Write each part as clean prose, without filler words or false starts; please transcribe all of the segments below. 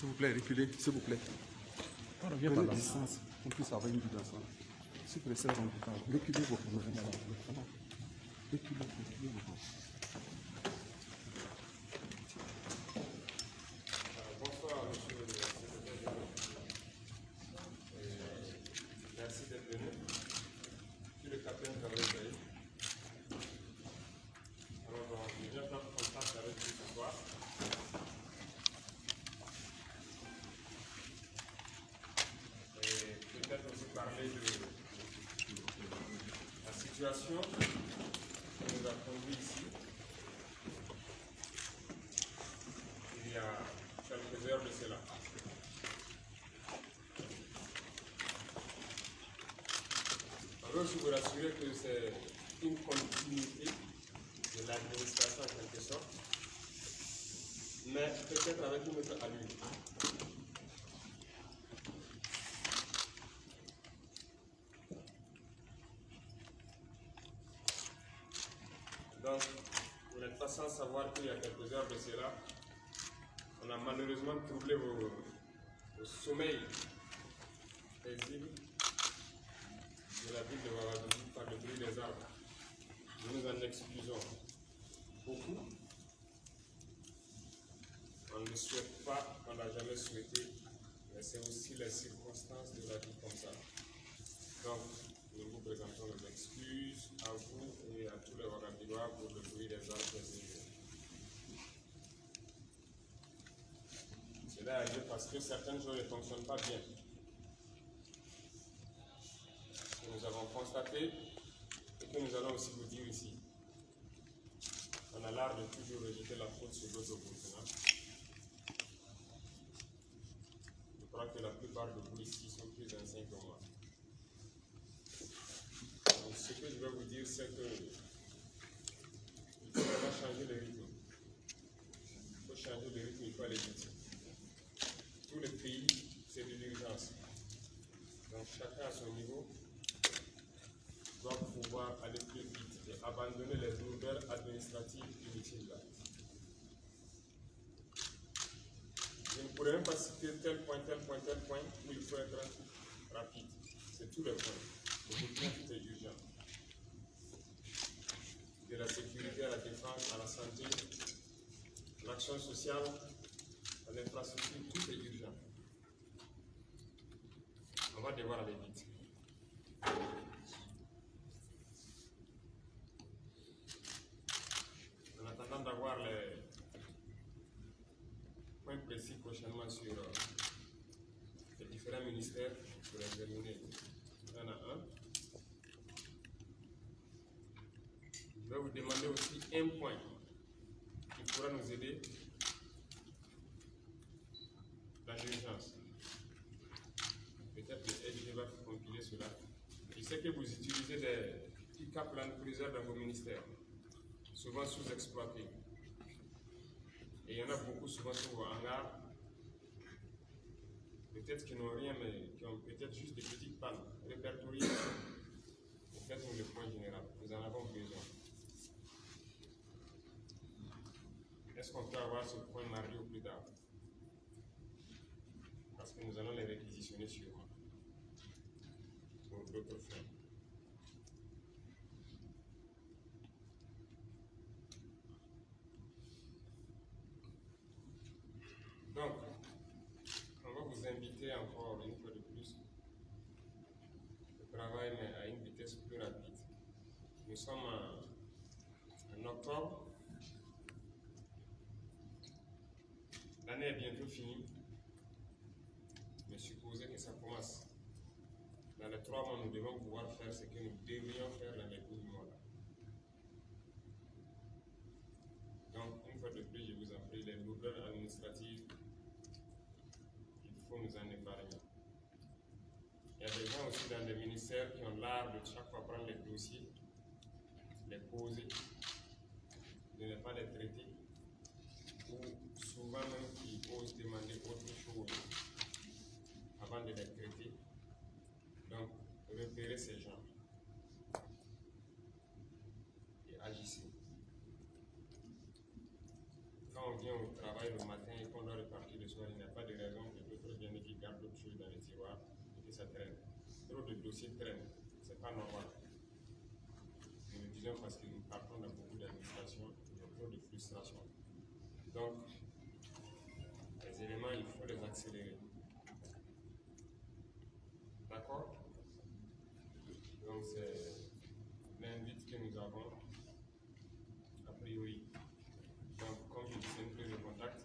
S'il vous plaît, reculez, s'il vous plaît. Viens par Prenez là. distance, qu'on puisse avoir une vue d'ensemble. S'il vous plaît, c'est la bonne part. Reculez vos caméras. Reculez vos caméras. Bonsoir, monsieur le secrétaire général. Merci d'être venu. Je suis le capitaine Gabriel Zaï. Alors, je viens prendre contact avec vous ce soir. Et peut-être aussi parler de la situation qui nous a conduit ici. Il y a quelques heures de cela. Alors, je vous rassurer que c'est une continuité de l'administration en quelque sorte, mais peut-être avec une autre allure. Donc, vous n'êtes pas sans savoir qu'il y a quelques heures de cela, on a malheureusement troublé vos sommeils paisibles de la ville de Ouagadougou par le bruit des arbres. Nous nous en excusons beaucoup. On ne souhaite pas, on n'a jamais souhaité, mais c'est aussi les circonstances de la vie comme ça. Donc, nous vous présentons nos excuses à vous et à tous les Ouagadougouis pour le bruit des arbres paisibles. Cela arrive parce que certaines choses ne fonctionnent pas bien. Ce que nous avons constaté et que nous allons aussi vous dire ici. On a l'art de toujours rejeter la faute sur d'autres continents. Je crois que la plupart de vous ici sont plus anciens que moi. Donc, ce que je vais vous dire, c'est que il faut vraiment changer le rythme. Il faut changer le rythme, il faut aller vite. Tout le pays, c'est de l'urgence. Donc chacun à son niveau doit pouvoir aller plus vite et abandonner les lourdeurs administratives inutiles là. Je ne pourrais même pas citer tel point où il faut être rapide. C'est tous les points. Le quotidien, tout est urgent. De la sécurité à la défense, à la santé, l'action sociale, à l'infrastructure, tout est urgent. On va devoir aller vite. En attendant d'avoir les points précis prochainement sur les différents ministères pour examiner, il y en a un. Je vais vous demander aussi un point qui pourra nous aider dans l'urgence. Peut-être que LG va compiler cela. Je sais que vous utilisez des pick-up land cruisers dans vos ministères, souvent sous-exploités. Et il y en a beaucoup souvent sur vos hangars, peut-être qui n'ont rien, mais qui ont peut-être juste des petites pannes répertoriées. Faites-nous le point général, nous en avons besoin. Est-ce qu'on peut avoir ce point mardi ou plus tard? Parce que nous allons les réquisitionner sûrement pour d'autres fins. Donc, on va vous inviter encore une fois de plus au travail, mais à une vitesse plus rapide. Nous sommes en octobre. L'année est bientôt finie, mais supposez que ça commence. Dans les 3 mois, nous devons pouvoir faire ce que nous devrions faire dans les 12 mois. Donc, une fois de plus, je vous en prie, les lourdeurs administratives, il faut nous en épargner. Il y a des gens aussi dans les ministères qui ont l'art de chaque fois prendre les dossiers, les poser, de ne pas les traiter, ou souvent même qui osent demander autre chose avant de les traiter. Donc, repérez ces gens et agissez. Quand on vient au travail le matin et qu'on doit repartir le soir, il n'y a pas de raison que d'autres viennent et qui gardent d'autres choses dans les tiroirs et que ça traîne. Trop de dossiers traînent, c'est pas normal. Nous le disons parce que nous partons dans beaucoup d'administration, il y a trop de frustration. Donc, les éléments, il faut les accélérer. D'accord? Donc, c'est l'invite que nous avons, a priori. Donc, comme je disais, une prise de contact.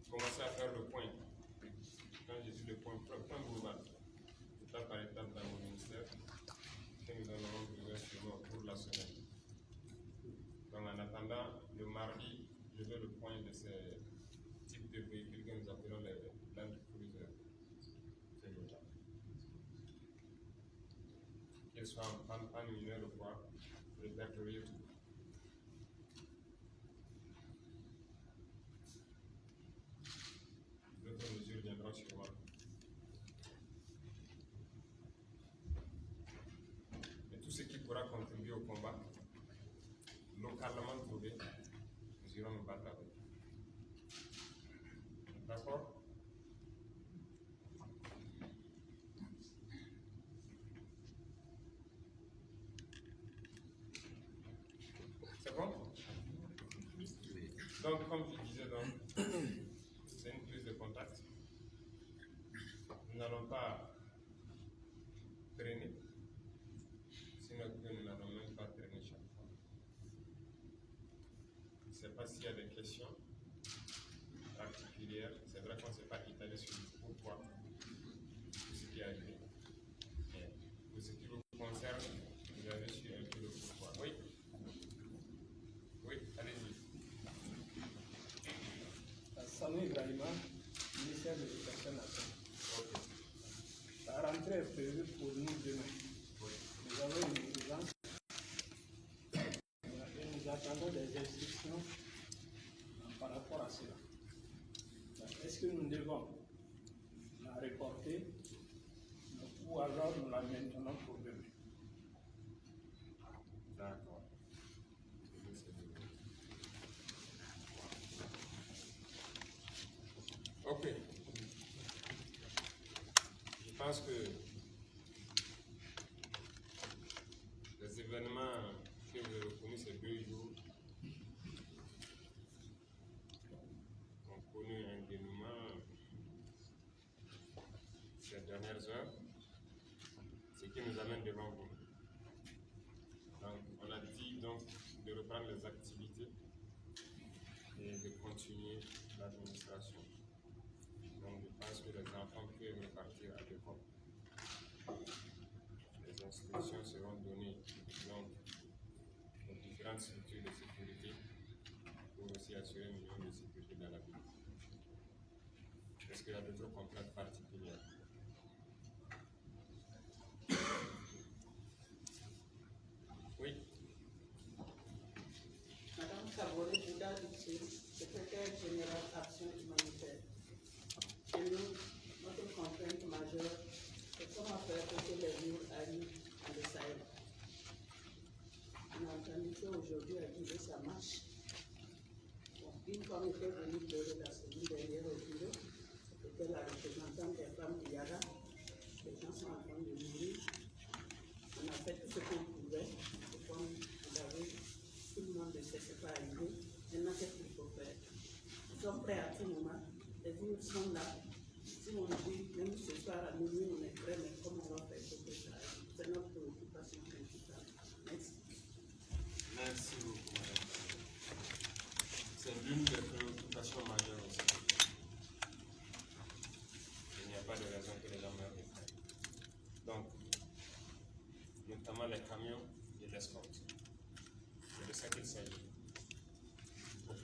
Commencer à faire le point. Quand je dis le point global, étape par étape dans le ministère, que nous en aurons besoin sûrement au cours de la semaine. Donc, en attendant, le mardi, je veux le point de ces types de véhicules que nous appelons les Land Cruiser. C'est le cas. Qu'ils soient en panne mineure ou quoi, répertorier tout. D'autres mesures viendront sûrement. Mais tout ce qui pourra contribuer au combat, localement trouvé, nous irons nous battre avec. D'accord? C'est bon? Donc, comme je disais, c'est une prise de contact. Nous n'allons pas traîner, sinon nous n'allons même pas traîner chaque fois. Je ne sais pas s'il y a des questions particulières. C'est vrai qu'on ne s'est pas étalé sur le pourquoi, tout ce qui est arrivé. Mais pour ce qui vous concerne, vous avez su un peu le pourquoi. Oui? Oui, allez-y. Samy Ibrahima, ministère de l'Éducation nationale. Ok. La rentrée est prévue pour nous demain. Oui. Nous avons une urgence et nous attendons des instructions par rapport à cela. Est-ce que nous devons la reporter ou alors nous la maintenons pour demain? D'accord. Ok. Je pense que les événements que vous avez connus ces 2 jours ont connu un dénouement ces dernières heures, ce qui nous amène devant vous. Donc, on a dit donc de reprendre les activités et de continuer l'administration. Donc, je pense que les enfants peuvent repartir à l'école. Les instructions seront données donc, aux différentes structures de sécurité pour aussi assurer un minimum de sécurité dans la ville. Est-ce qu'il y a d'autres contraintes particulières? Oui. Madame Kabore Bouda Dixé, secrétaire général Action humanitaire. Chez nous, notre contrainte majeure, c'est comment faire pour que les livres arrivent à le Sahel. On a entendu qu'aujourd'hui, à Guinée, ça marche. Bon, une femme était venue pleurer la semaine dernière au bureau. C'était la représentante des femmes de Yara. Les gens sont en train de mourir. On a fait tout ce qu'on pouvait. Et comme vous avez, tout le monde ne sait pas arriver. Maintenant, qu'est-ce qu'il faut faire? Nous sommes prêts à tout moment. Les livres sont là. Si on dit, même ce soir à minuit, on est prêt, mais comment on va faire pour que ça arrive? C'est notre préoccupation principale. Merci. Merci beaucoup, madame. C'est l'une des préoccupations majeures aussi. Il n'y a pas de raison que les gens meurent de faim. Donc, notamment les camions et l'escorte. C'est de ça qu'il s'agit. Ok.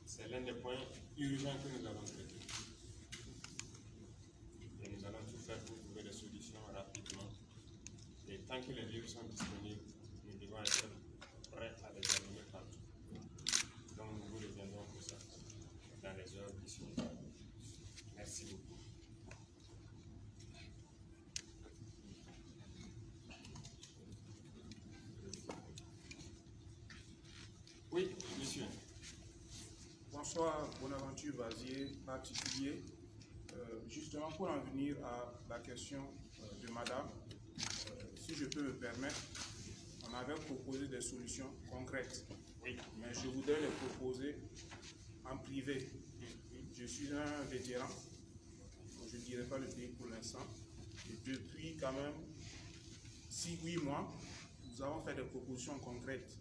C'est l'un des points urgents que nous allons traiter. Et nous allons tout faire pour trouver des solutions rapidement. Et tant que les livres sont disponibles, nous devons être prêts à les allumer partout. Donc nous vous reviendrons pour ça dans les heures qui suivent. Merci beaucoup. Bonsoir, Bonaventure Bazier, particulier. Justement, pour en venir à la question de madame, si je peux me permettre, on avait proposé des solutions concrètes. Oui. Mais je voudrais les proposer en privé. Je suis un vétéran, je ne dirais pas le pays pour l'instant. Et depuis quand même 6-8 mois, nous avons fait des propositions concrètes.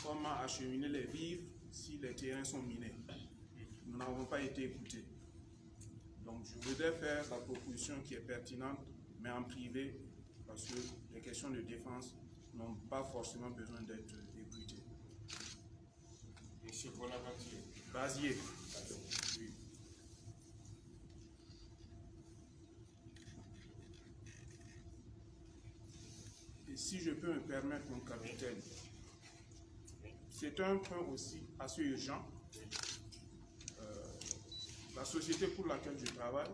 Comment acheminer les vivres si les terrains sont minés. Nous n'avons pas été écoutés. Donc je voudrais faire la proposition qui est pertinente, mais en privé, parce que les questions de défense n'ont pas forcément besoin d'être écoutées. Monsieur Bonaventure. Bazier. Oui. Et si je peux me permettre, mon capitaine, c'est un point aussi assez urgent. La société pour laquelle je travaille,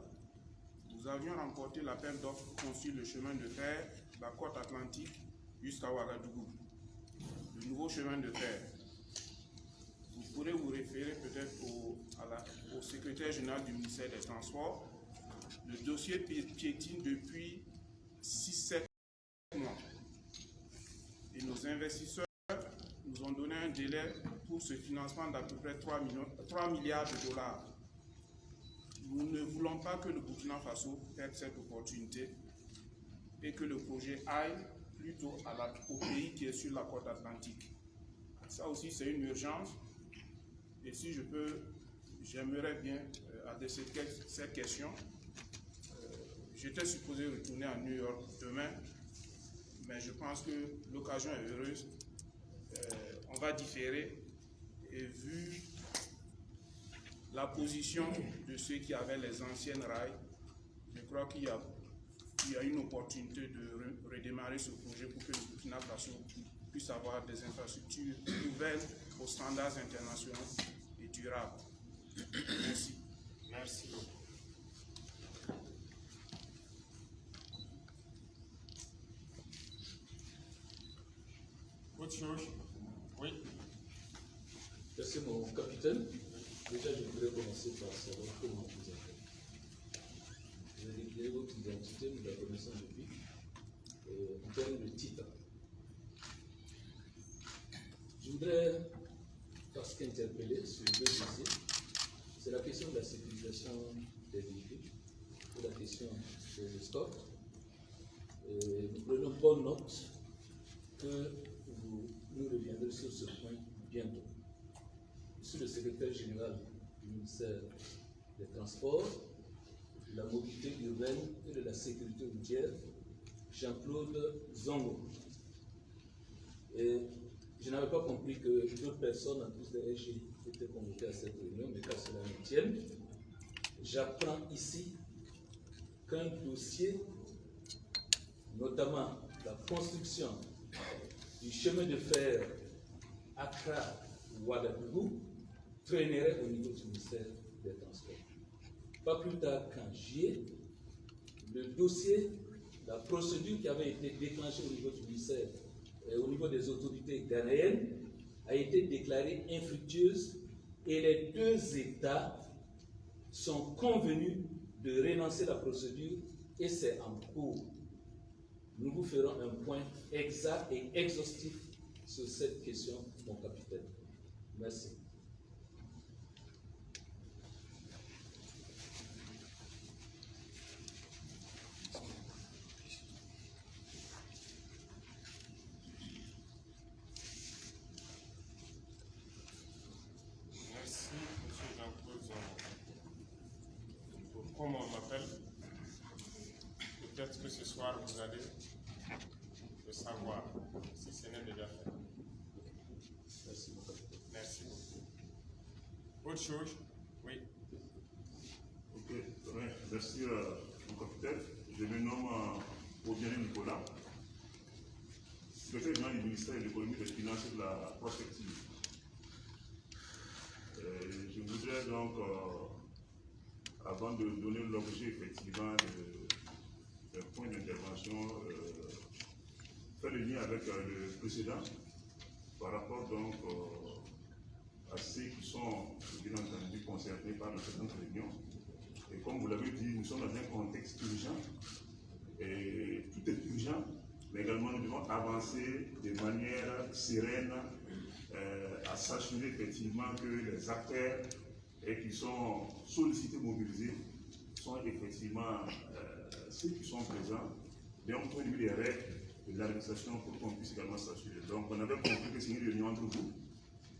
nous avions remporté l'appel d'offres pour construire le chemin de fer de la côte atlantique jusqu'à Ouagadougou, le nouveau chemin de fer. Vous pourrez vous référer peut-être au secrétaire général du ministère des Transports. Le dossier piétine depuis 6-7 mois. Et nos investisseurs nous ont donné un délai pour ce financement d'à peu près 3 milliards de dollars. Nous ne voulons pas que le Burkina Faso perde cette opportunité et que le projet aille plutôt au pays qui est sur la côte atlantique. Ça aussi, c'est une urgence. Et si je peux, j'aimerais bien adresser cette question. J'étais supposé retourner à New York demain, mais je pense que l'occasion est heureuse. On va différer et vu la position de ceux qui avaient les anciennes rails, je crois qu'il y a une opportunité de redémarrer ce projet pour que le Burkina Faso puisse avoir des infrastructures nouvelles aux standards internationaux et durables. Merci. Merci beaucoup. Autre chose? Oui. Merci mon capitaine. Déjà, je voudrais commencer par savoir comment vous appelez. Vous avez déclaré votre identité, nous la connaissons depuis. En termes de titre, je voudrais, parce qu'interpeller sur deux dossiers, c'est la question de la sécurisation des véhicules et la question des escortes. Nous prenons bonne note que nous reviendrons sur ce point bientôt. Je suis le secrétaire général du ministère des Transports, de la mobilité urbaine et de la sécurité routière, Jean-Claude Zongo. Et je n'avais pas compris que d'autres personnes, en plus des SG, étaient convoquées à cette réunion, mais qu'à cela me tienne, j'apprends ici qu'un dossier, notamment la construction du chemin de fer Accra-Ouagadougou, traînerait au niveau du ministère des Transports. Pas plus tard qu'en juillet, le dossier, la procédure qui avait été déclenchée au niveau du ministère et au niveau des autorités ghanéennes a été déclarée infructueuse et les deux États sont convenus de relancer la procédure et c'est en cours. Nous vous ferons un point exact et exhaustif sur cette question, mon capitaine. Merci. Merci, M. Jean-Claude Zongo. Comme on m'appelle, peut-être que ce soir vous allez le savoir, si ce n'est déjà fait. Merci, mon capitaine. Merci beaucoup. Autre chose? Oui. Ok, bien. Merci, mon capitaine. Je me nomme Obiané Nicolas, secrétaire général du ministère de l'économie, des finances et de la prospective. Je voudrais donc, avant de donner l'objet effectivement d'un point d'intervention, faire le lien avec le précédent par rapport donc à ceux qui sont bien entendu concernés par la présente réunion. Et comme vous l'avez dit, nous sommes dans un contexte urgent. Et tout est urgent, mais également nous devons avancer de manière sereine à s'assurer effectivement que les acteurs qui sont sollicités, mobilisés, sont effectivement ceux qui sont présents, d'un point de vue des règles de l'administration pour qu'on puisse également s'assurer. Donc on avait compris que c'est une réunion entre vous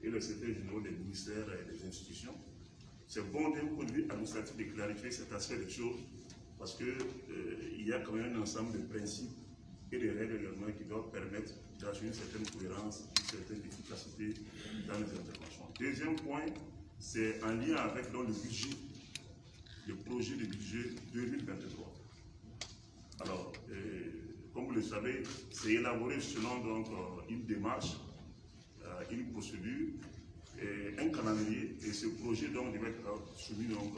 et le secrétaire général des ministères et des institutions. C'est bon d'un point de vue administratif de clarifier cet aspect des choses parce qu'il y a quand même un ensemble de principes et de règles également qui doivent permettre d'assurer une certaine cohérence, une certaine efficacité dans les interventions. Deuxième point, c'est en lien avec donc, le budget, le projet de budget 2023. Alors, comme vous le savez, c'est élaboré selon donc, une démarche, une procédure, un calendrier, et ce projet donc, devait être soumis donc,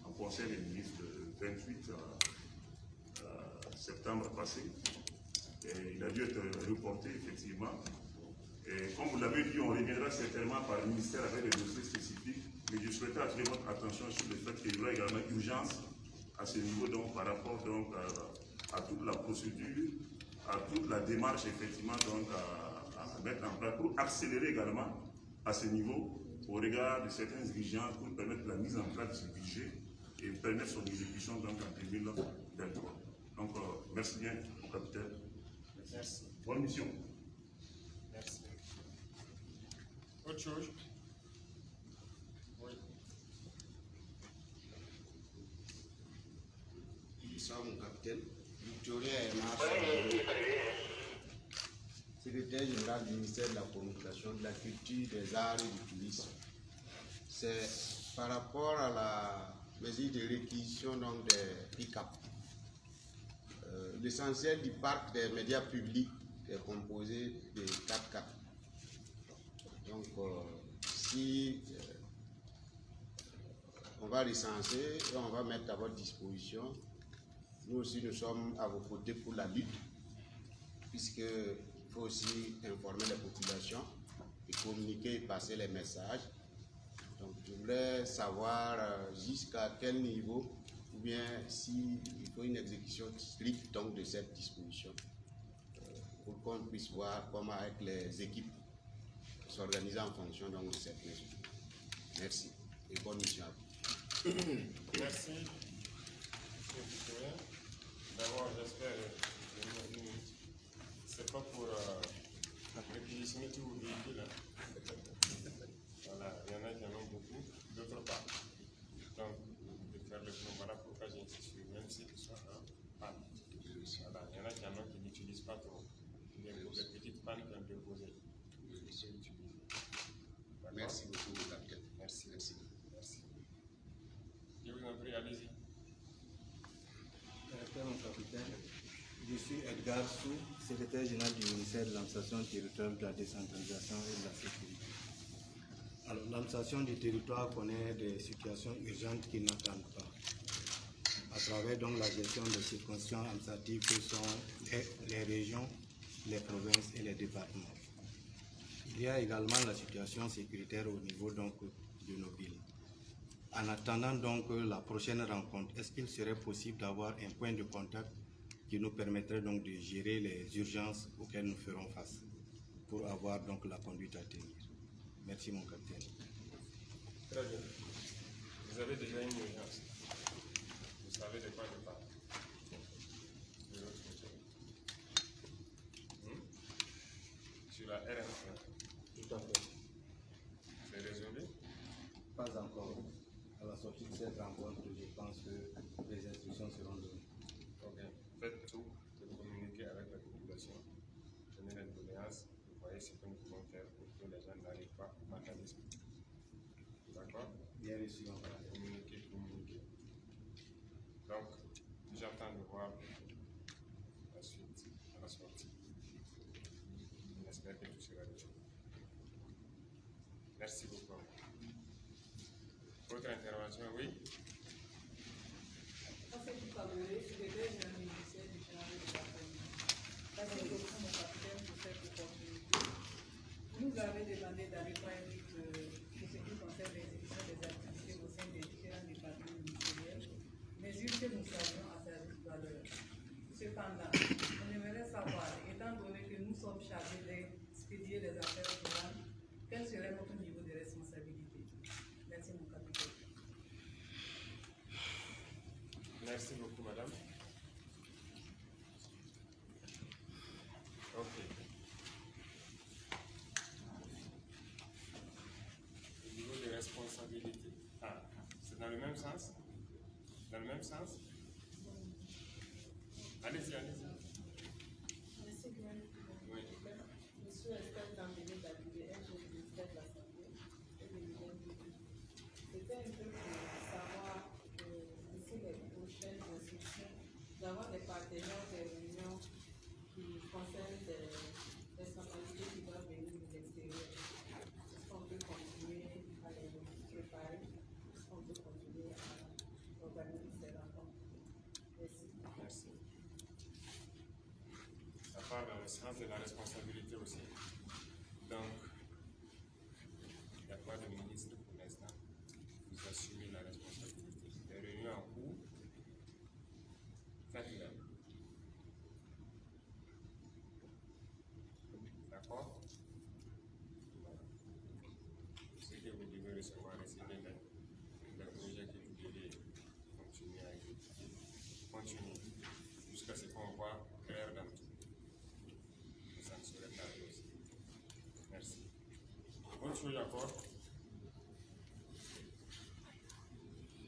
en conseil des ministres le 28 septembre passé. Et il a dû être reporté, effectivement. Et comme vous l'avez dit, on reviendra certainement par le ministère avec des dossiers spécifiques, mais je souhaitais attirer votre attention sur le fait qu'il y aura également urgence à ce niveau donc, par rapport donc, à toute la procédure, à toute la démarche effectivement donc, à mettre en place pour accélérer également à ce niveau au regard de certaines exigences pour permettre la mise en place de ce budget et permettre son exécution donc, en 2023. Donc merci bien mon capitaine. Merci. Bonne mission. Merci. Autre chose? Oui. Bonsoir mon capitaine. Victoria Marche, secrétaire général du ministère de la Communication, de la Culture, des Arts et du Tourisme. C'est par rapport à la mesure de réquisition donc, des pick-up. L'essentiel du parc des médias publics est composé de 4x4. Donc, si on va recenser et on va mettre à votre disposition, nous aussi nous sommes à vos côtés pour la lutte, puisqu'il faut aussi informer les populations et communiquer et passer les messages. Donc, je voulais savoir jusqu'à quel niveau ou bien s'il faut une exécution stricte donc, de cette disposition pour qu'on puisse voir comment avec les équipes s'organiser en fonction donc, de cette mesure. Merci et bonne mission à vous. Merci. D'abord, j'espère que c'est pas pour réquisitionner tous vos véhicules. Voilà, il y en a qui en ont beaucoup, d'autres pas. Donc, de faire le plan, voilà pourquoi j'insiste sur même s'ils sont en panne. Voilà, il y en a qui en ont qui n'utilisent pas trop. Mais pour les petites pannes qui ont déposé, il faut utiliser. Merci beaucoup, capitaine. Merci. Merci. Je vous en prie, allez-y. Mon capitaine, je suis Edgar Sou, secrétaire général du ministère de l'administration territoriale, de la décentralisation et de la sécurité. Alors, l'administration du territoire connaît des situations urgentes qui n'attendent pas, à travers donc la gestion des circonscriptions administratives que sont les régions, les provinces et les départements. Il y a également la situation sécuritaire au niveau donc de nos villes. En attendant donc la prochaine rencontre, est-ce qu'il serait possible d'avoir un point de contact qui nous permettrait donc de gérer les urgences auxquelles nous ferons face pour avoir donc la conduite à tenir? Merci mon capitaine. Très bien. Vous avez déjà une urgence. Vous savez de quoi je parle. De l'autre côté. Sur la RN1. Tout à fait. C'est résolu? Pas encore. À la sortie de cette rencontre, je pense que les instructions seront données. Ok. Faites tout pour communiquer avec la population. Prenez les doléances. Vous voyez ce que nous pouvons faire pour que les gens n'arrivent pas au vandalisme. D'accord? Bien reçu, on va. Communiquer. Donc, j'attends de voir la suite à la sortie. On espère que tout sera réglé. Merci beaucoup. Autre intervention, oui? Vous nous avez demandé d'aller prendre le secrétaire qui concerne l'exécution des activités au sein des différents départements ministériels, mesures que nous savions à sa juste valeur. Cependant, on aimerait savoir, étant donné que nous sommes chargés d'expédier les affaires courantes, quel serait notre niveau de responsabilité? Merci, mon capitaine. Merci beaucoup, madame. Ok. Au niveau des responsabilités. Ah, c'est dans le même sens? Dans le même sens? Allez-y, allez-y. Merci bien. Oui. Je suis Estelle Dambélé d'Abidé, je suis ministère de la Santé et de l'hygiène publique. C'était un peu pour savoir, d'ici les prochaines instructions, d'avoir des partenaires, des réunions qui concernent des responsabilités qui doivent venir de l'extérieur. Est-ce qu'on peut continuer à les préparer? Est-ce qu'on peut continuer à organiser ces rencontres? Merci. Merci. Ça part dans le sens de la responsabilité aussi. Donc, il n'y a pas de ministre pour l'instant. Vous assumez la responsabilité. Les réunions en cours, faites-les. D'accord? Voilà. Ce que vous devez recevoir, c'est le projet que vous devez continuer à exécuter. Continuez jusqu'à ce qu'on voit clair dans tout. Ça ne serait pas aussi. Merci. Autre chose encore?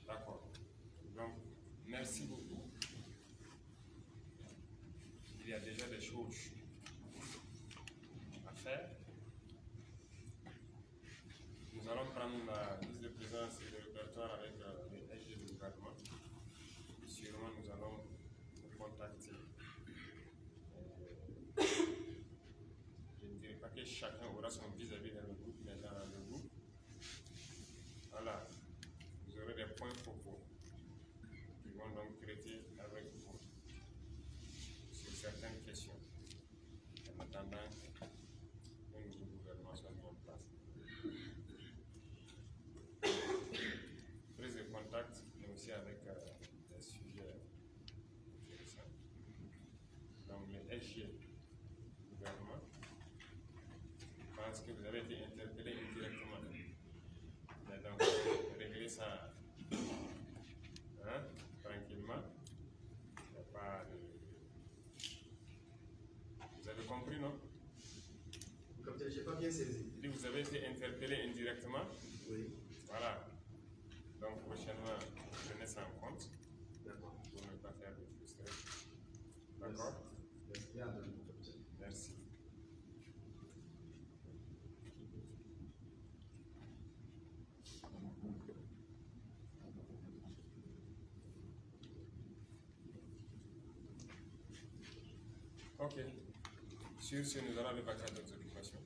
D'accord. Donc, merci beaucoup. Il y a déjà des choses à faire. Nous allons prendre la liste de présence et le répertoire avec les SG du gouvernement. Sûrement, nous allons vous contacter. Je ne dirais pas que chacun aura son vis-à-vis dans le groupe, mais dans le groupe, voilà, vous aurez des points focaux qui vont donc traiter avec vous sur certaines questions. En attendant qu'un nouveau gouvernement soit mis en place. Prise de contact, mais aussi avec des sujets intéressants. Donc, le SG gouvernement, je pense que vous avez été interpellé indirectement. Mais donc, régler ça tranquillement. Il n'y a pas de. Vous avez compris, non? Capitaine, je n'ai pas bien saisi. Vous avez été interpellé indirectement? Oui. Voilà. Donc, prochainement, prenez ça en compte. D'accord. Pour ne pas faire de frustrer. D'accord? Merci. Bien, capitaine. Merci. Ok. Sur ce, nous allons aller vaquer à d'autres occupations.